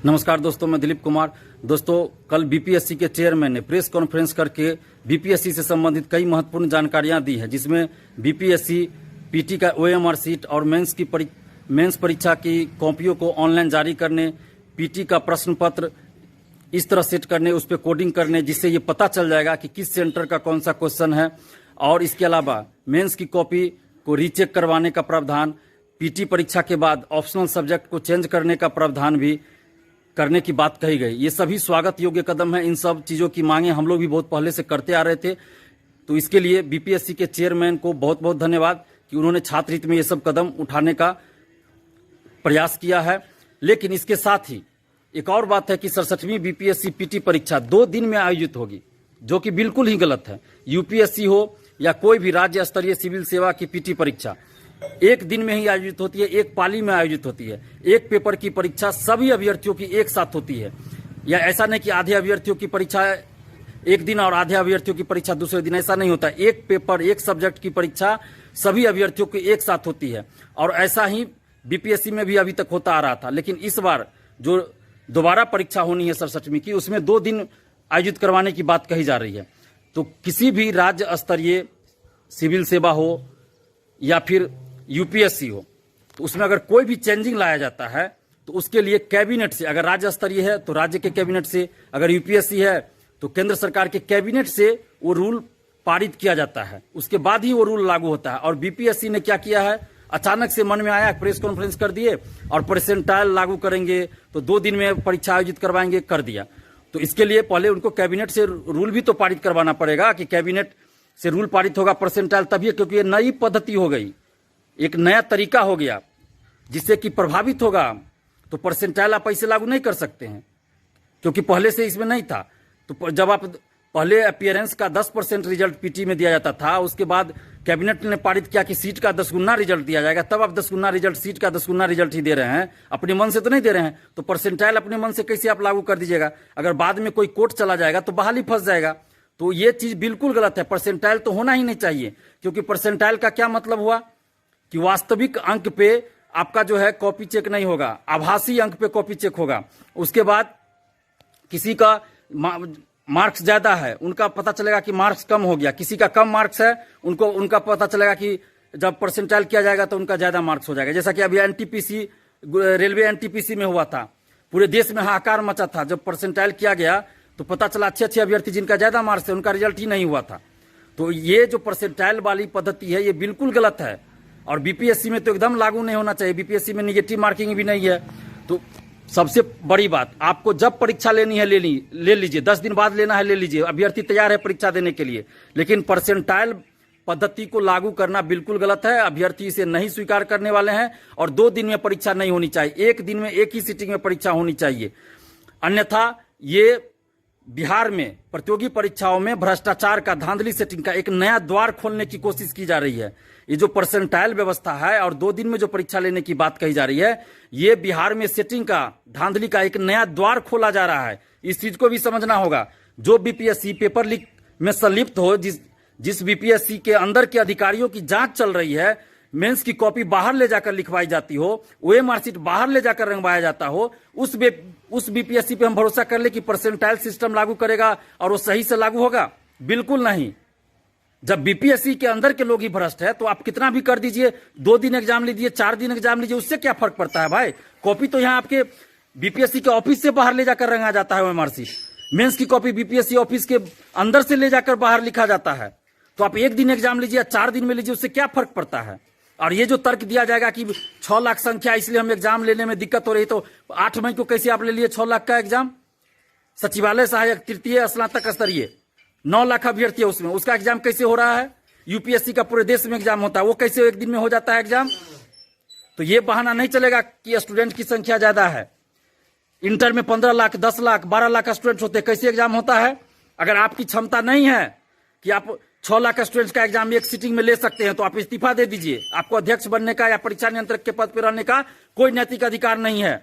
नमस्कार दोस्तों, मैं दिलीप कुमार। दोस्तों, कल बीपीएससी के चेयरमैन ने प्रेस कॉन्फ्रेंस करके बीपीएससी से संबंधित कई महत्वपूर्ण जानकारियां दी है, जिसमें बीपीएससी पीटी का ओएमआर सीट और मेंस परीक्षा की कॉपियों को ऑनलाइन जारी करने, पीटी का प्रश्न पत्र इस तरह सेट करने, उस पर कोडिंग करने, जिससे ये पता चल जाएगा कि किस सेंटर का कौन सा क्वेश्चन है। और इसके अलावा मेंस की कॉपी को रीचेक करवाने का प्रावधान, पीटी परीक्षा के बाद ऑप्शनल सब्जेक्ट को चेंज करने का प्रावधान भी करने की बात कही गई। ये सभी स्वागत योग्य कदम है। इन सब चीज़ों की मांगे हम लोग भी बहुत पहले से करते आ रहे थे। तो इसके लिए बीपीएससी के चेयरमैन को बहुत बहुत धन्यवाद कि उन्होंने छात्र हित में ये सब कदम उठाने का प्रयास किया है। लेकिन इसके साथ ही एक और बात है कि 67वीं बीपीएससी पीटी परीक्षा 2 दिन में आयोजित होगी, जो कि बिल्कुल ही गलत है। यूपीएससी हो या कोई भी राज्य स्तरीय सिविल सेवा की पीटी परीक्षा एक दिन में ही आयोजित होती है, एक पाली में आयोजित होती है। एक पेपर की परीक्षा सभी अभ्यर्थियों की एक साथ होती है, या ऐसा नहीं कि आधे अभ्यर्थियों की परीक्षा एक दिन और आधे अभ्यर्थियों की परीक्षा दूसरे दिन, ऐसा नहीं होता। एक पेपर, एक सब्जेक्ट की परीक्षा सभी अभ्यर्थियों की एक साथ होती है। और ऐसा ही बीपीएससी में भी अभी तक होता आ रहा था। लेकिन इस बार जो दोबारा परीक्षा होनी है 67वीं की, उसमें 2 दिन आयोजित करवाने की बात कही जा रही है। तो किसी भी राज्य स्तरीय सिविल सेवा हो या फिर यूपीएससी हो, तो उसमें अगर कोई भी चेंजिंग लाया जाता है तो उसके लिए कैबिनेट से, अगर राज्य स्तरीय है तो राज्य के कैबिनेट से, अगर यूपीएससी है तो केंद्र सरकार के कैबिनेट से वो रूल पारित किया जाता है, उसके बाद ही वो रूल लागू होता है। और बीपीएससी ने क्या किया है, अचानक से मन में आया, प्रेस कॉन्फ्रेंस कर दिए और परसेंटाइल लागू करेंगे तो 2 दिन में परीक्षा आयोजित करवाएंगे, कर दिया। तो इसके लिए पहले उनको कैबिनेट से रूल भी तो पारित करवाना पड़ेगा कि कैबिनेट से रूल पारित होगा परसेंटाइल तभी, क्योंकि ये नई पद्धति हो गई, एक नया तरीका हो गया जिससे कि प्रभावित होगा। तो परसेंटाइल आप ऐसे लागू नहीं कर सकते हैं, क्योंकि पहले से इसमें नहीं था। तो जब आप पहले अपीयरेंस का 10% रिजल्ट पीटी में दिया जाता था, उसके बाद कैबिनेट ने पारित किया कि सीट का 10 गुना रिजल्ट दिया जाएगा, तब आप 10 गुना रिजल्ट, सीट का 10 गुना रिजल्ट ही दे रहे हैं, अपने मन से तो नहीं दे रहे हैं। तो परसेंटाइल अपने मन से कैसे आप लागू कर दीजिएगा? अगर बाद में कोई कोर्ट चला जाएगा तो बहाली फंस जाएगा। तो ये चीज बिल्कुल गलत है। परसेंटाइल तो होना ही नहीं चाहिए, क्योंकि परसेंटाइल का क्या मतलब हुआ कि वास्तविक अंक पे आपका जो है कॉपी चेक नहीं होगा, आभासी अंक पे कॉपी चेक होगा। उसके बाद किसी का मार्क्स ज्यादा है, उनका पता चलेगा कि मार्क्स कम हो गया, किसी का कम मार्क्स है, उनका पता चलेगा कि जब परसेंटाइल किया जाएगा तो उनका ज्यादा मार्क्स हो जाएगा। जैसा कि अभी एनटीपीसी, रेलवे एनटीपीसी में हुआ था, पूरे देश में हाहाकार मचा था। जब परसेंटाइल किया गया तो पता चला अच्छे अभ्यर्थी जिनका ज्यादा मार्क्स है उनका रिजल्ट ही नहीं हुआ था। तो ये जो परसेंटाइल वाली पद्धति है ये बिल्कुल गलत है, और बीपीएससी में तो एकदम लागू नहीं होना चाहिए। बीपीएससी में निगेटिव मार्किंग भी नहीं है। तो सबसे बड़ी बात, आपको जब परीक्षा लेनी है ले लीजिए, 10 दिन बाद लेना है ले लीजिए, अभ्यर्थी तैयार है परीक्षा देने के लिए। लेकिन परसेंटाइल पद्धति को लागू करना बिल्कुल गलत है। अभ्यर्थी इसे नहीं स्वीकार करने वाले हैं। और 2 दिन में परीक्षा नहीं होनी चाहिए, एक दिन में एक ही सीटिंग में परीक्षा होनी चाहिए। अन्यथा ये बिहार में प्रतियोगी परीक्षाओं में भ्रष्टाचार का, धांधली सेटिंग का एक नया द्वार खोलने की कोशिश की जा रही है। ये जो परसेंटाइल व्यवस्था है और 2 दिन में जो परीक्षा लेने की बात कही जा रही है, ये बिहार में सेटिंग का, धांधली का एक नया द्वार खोला जा रहा है। इस चीज को भी समझना होगा। जो बीपीएससी पेपर लीक में संलिप्त हो, जिस बीपीएससी के अंदर के अधिकारियों की जांच चल रही है, मेंस की कॉपी बाहर ले जाकर लिखवाई जाती हो, ओएमआर सीट बाहर ले जाकर रंगवाया जाता हो, उस बीपीएससी पे हम भरोसा कर ले कि परसेंटाइल सिस्टम लागू करेगा और वो सही से लागू होगा? बिल्कुल नहीं। जब बीपीएससी के अंदर के लोग ही भ्रष्ट है तो आप कितना भी कर दीजिए, 2 दिन एग्जाम लीजिए, 4 दिन एग्जाम लीजिए, उससे क्या फर्क पड़ता है भाई? कॉपी तो यहाँ आपके बीपीएससी के ऑफिस से बाहर ले जाकर रंगा जाता है ओएमआर सीट। मेंस की कॉपी बीपीएससी ऑफिस के अंदर से ले जाकर बाहर लिखा जाता है। तो आप 1 दिन एग्जाम लीजिए, 4 दिन में लीजिए, उससे क्या फर्क पड़ता है? और ये जो तर्क दिया जाएगा कि 6 लाख संख्या इसलिए हम एग्जाम लेने में दिक्कत हो रही, तो 8 मई को कैसे आप ले लिए 6 लाख का एग्जाम? सचिवालय सहायक तृतीय स्नातक स्तरीय 9 लाख अभ्यर्थी है उसमें, उसका एग्जाम कैसे हो रहा है? यूपीएससी का पूरे देश में एग्जाम होता है, वो कैसे 1 दिन में हो जाता है एग्जाम? तो ये बहाना नहीं चलेगा कि स्टूडेंट की संख्या ज्यादा है। इंटर में 15 लाख, 10 लाख, 12 लाख स्टूडेंट होते, कैसे एग्जाम होता है? अगर आपकी क्षमता नहीं है कि आप 6 लाख स्टूडेंट्स का एग्जाम एक सीटिंग में ले सकते हैं, तो आप इस्तीफा दे दीजिए। आपको अध्यक्ष बनने का या परीक्षा नियंत्रक के पद पर रहने का कोई नैतिक अधिकार नहीं है।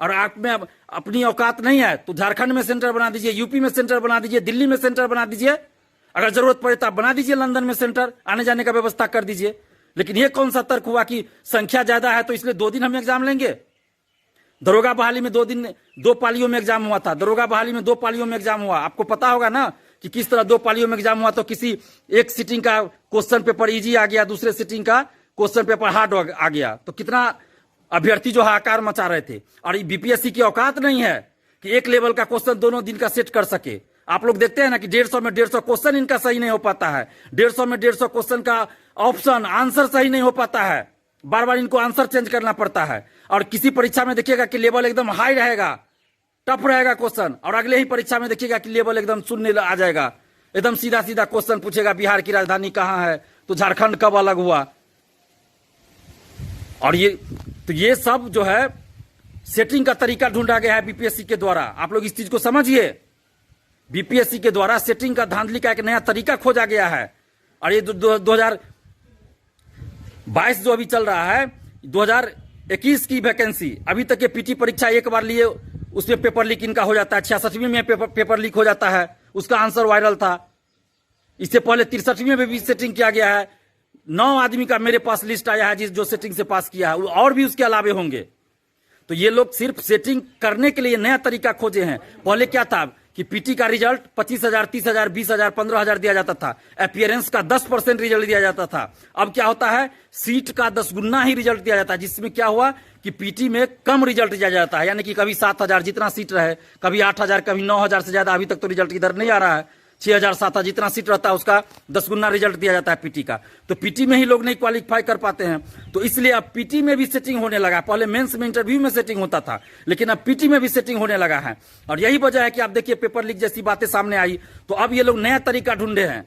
और आप में अपनी औकात नहीं है तो झारखंड में सेंटर बना दीजिए, यूपी में सेंटर बना दीजिए, दिल्ली में सेंटर बना दीजिए, अगर जरूरत पड़े तो आप बना दीजिए लंदन में सेंटर, आने जाने का व्यवस्था कर दीजिए। लेकिन ये कौन सा तर्क हुआ कि संख्या ज्यादा है तो इसलिए 2 दिन हम एग्जाम लेंगे? दरोगा बहाली में 2 पालियों में एग्जाम हुआ था। दरोगा बहाली में 2 पालियों में एग्जाम हुआ। आपको पता होगा ना कि किस तरह 2 पालियों में एग्जाम हुआ। तो किसी एक सिटिंग का क्वेश्चन पेपर इजी आ गया, दूसरे सिटिंग का क्वेश्चन पेपर हार्ड आ गया। तो कितना अभ्यर्थी जो हाहाकार मचा रहे थे। और ये बीपीएससी की औकात नहीं है कि एक लेवल का क्वेश्चन दोनों दिन का सेट कर सके। आप लोग देखते हैं ना कि 150 में 150 क्वेश्चन इनका सही नहीं हो पाता है। 150 में 150 क्वेश्चन का ऑप्शन आंसर सही नहीं हो पाता है। बार बार इनको आंसर चेंज करना पड़ता है। और किसी परीक्षा में देखिएगा कि लेवल एकदम हाई रहेगा, टफ रहेगा क्वेश्चन, और अगले ही परीक्षा में देखिएगा कि लेवल एकदम शून्य आ जाएगा। एकदम सीधा सीधा क्वेश्चन पूछेगा, बिहार की राजधानी कहाँ है, तो झारखंड कब अलग हुआ। और ये सब जो है सेटिंग का तरीका ढूंढा गया है बीपीएससी के द्वारा। आप लोग इस चीज को समझिए। बीपीएससी के द्वारा सेटिंग का धांधली का एक नया तरीका खोजा गया है। और ये 2022 जो अभी चल रहा है, 2021 की वैकेंसी, अभी तक ये पीटी परीक्षा एक बार लिए उसमें पेपर लीक इनका हो जाता है। 66वीं में पेपर लीक हो जाता है, उसका आंसर वायरल था। इससे पहले 63वीं में भी सेटिंग किया गया है। 9 आदमी का मेरे पास लिस्ट आया है जो सेटिंग से पास किया है, और भी उसके अलावे होंगे। तो ये लोग सिर्फ सेटिंग करने के लिए नया तरीका खोजे हैं। पहले क्या था कि पीटी का रिजल्ट 25,000, 30,000, 20,000, 15,000 दिया जाता था। अपीयरेंस का 10% रिजल्ट दिया जाता था। अब क्या होता है, सीट का 10 गुना ही रिजल्ट दिया जाता है। जिसमें क्या हुआ कि पीटी में कम रिजल्ट दिया जाता है। यानी कि कभी 7,000 जितना सीट रहे, कभी 8,000, कभी 9,000 से ज्यादा। अभी तक तो रिजल्ट इधर नहीं आ रहा है। 6,000, 7,000 जितना सीट रहता है उसका 10 गुना रिजल्ट दिया जाता है पीटी का। तो पीटी में ही लोग नहीं क्वालिफाई कर पाते हैं। तो इसलिए अब पीटी में भी सेटिंग होने लगा। पहले मेंस में, इंटरव्यू में सेटिंग होता था, लेकिन अब पीटी में भी सेटिंग होने लगा है। और यही वजह है कि आप देखिए पेपर लीक जैसी बातें सामने आई। तो अब ये लोग नया तरीका ढूंढे हैं।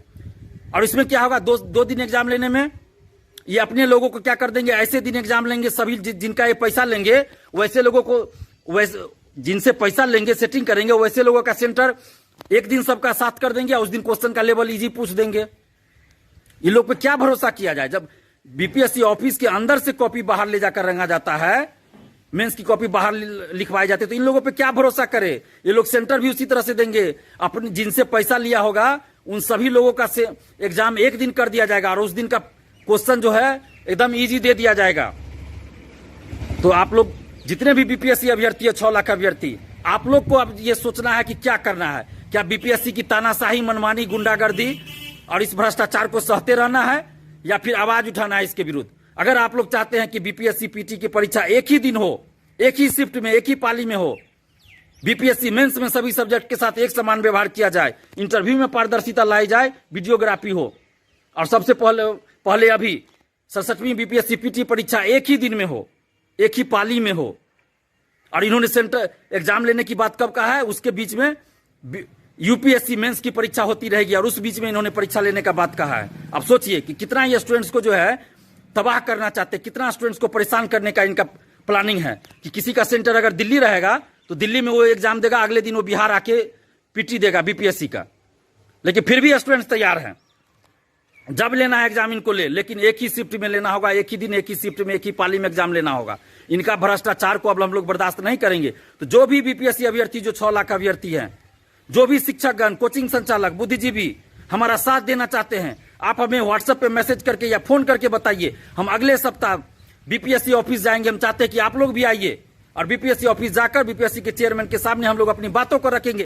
और इसमें क्या होगा, 2 दिन एग्जाम लेने में ये अपने लोगों को क्या कर देंगे, ऐसे दिन एग्जाम लेंगे सभी जिनका ये पैसा लेंगे, वैसे लोगों को, वैसे जिनसे पैसा लेंगे सेटिंग करेंगे, वैसे लोगों का सेंटर एक दिन सबका साथ कर देंगे। उस दिन क्वेश्चन का लेवल इजी पूछ देंगे। ये लोग पे क्या भरोसा किया जाए। जब बीपीएससी ऑफिस के अंदर से कॉपी बाहर ले जाकर रंगा जाता है, मेंस की कॉपी बाहर लिखवाई जाती है, तो इन लोगों पे क्या भरोसा करे। ये लोग सेंटर भी उसी तरह से देंगे। अपने जिनसे पैसा लिया होगा उन सभी लोगों का एग्जाम एक दिन कर दिया जाएगा, और उस दिन का क्वेश्चन जो है एकदम इजी दे दिया जाएगा। तो आप लोग जितने भी बीपीएससी अभ्यर्थी है, 6 लाख अभ्यर्थी, आप लोग को अब ये सोचना है कि क्या करना है। क्या बीपीएससी की तानाशाही, मनमानी, गुंडागर्दी और इस भ्रष्टाचार को सहते रहना है, या फिर आवाज उठाना है इसके विरुद्ध। अगर आप लोग चाहते हैं कि बीपीएससी पीटी की परीक्षा एक ही दिन हो, एक ही शिफ्ट में, एक ही पाली में हो, बीपीएससी मेंस में सभी सब्जेक्ट के साथ एक समान व्यवहार किया जाए, इंटरव्यू में पारदर्शिता लाई जाए, वीडियोग्राफी हो, और सबसे पहले अभी 67वीं बीपीएससी पीटी परीक्षा एक ही दिन में हो, एक ही पाली में हो। और इन्होंने सेंटर एग्जाम लेने की बात कब कहा है, उसके बीच में यूपीएससी मेंस की परीक्षा होती रहेगी, और उस बीच में इन्होंने परीक्षा लेने का बात कहा है। अब सोचिए कि कितना ये स्टूडेंट्स को जो है तबाह करना चाहते, कितना स्टूडेंट्स को परेशान करने का इनका प्लानिंग है। कि किसी का सेंटर अगर दिल्ली रहेगा तो दिल्ली में वो एग्जाम देगा, अगले दिन वो बिहार आके पीटी देगा बीपीएससी का। लेकिन फिर भी स्टूडेंट्स तैयार हैं, जब लेना है एग्जाम इनको ले, लेकिन एक ही शिफ्ट में लेना होगा, एक ही दिन, एक ही शिफ्ट में, एक ही पाली में एग्जाम लेना होगा। इनका भ्रष्टाचार को अब हम लोग बर्दाश्त नहीं करेंगे। तो जो भी बीपीएससी अभ्यर्थी, जो 6 लाख अभ्यर्थी हैं, जो भी शिक्षकगण, कोचिंग संचालक, बुद्धिजीवी हमारा साथ देना चाहते हैं, आप हमें व्हाट्सएप पे मैसेज करके या फोन करके बताइए। हम अगले सप्ताह बीपीएससी ऑफिस जाएंगे। हम चाहते हैं कि आप लोग भी आइए, और बीपीएससी ऑफिस जाकर बीपीएससी के चेयरमैन के सामने हम लोग अपनी बातों को रखेंगे।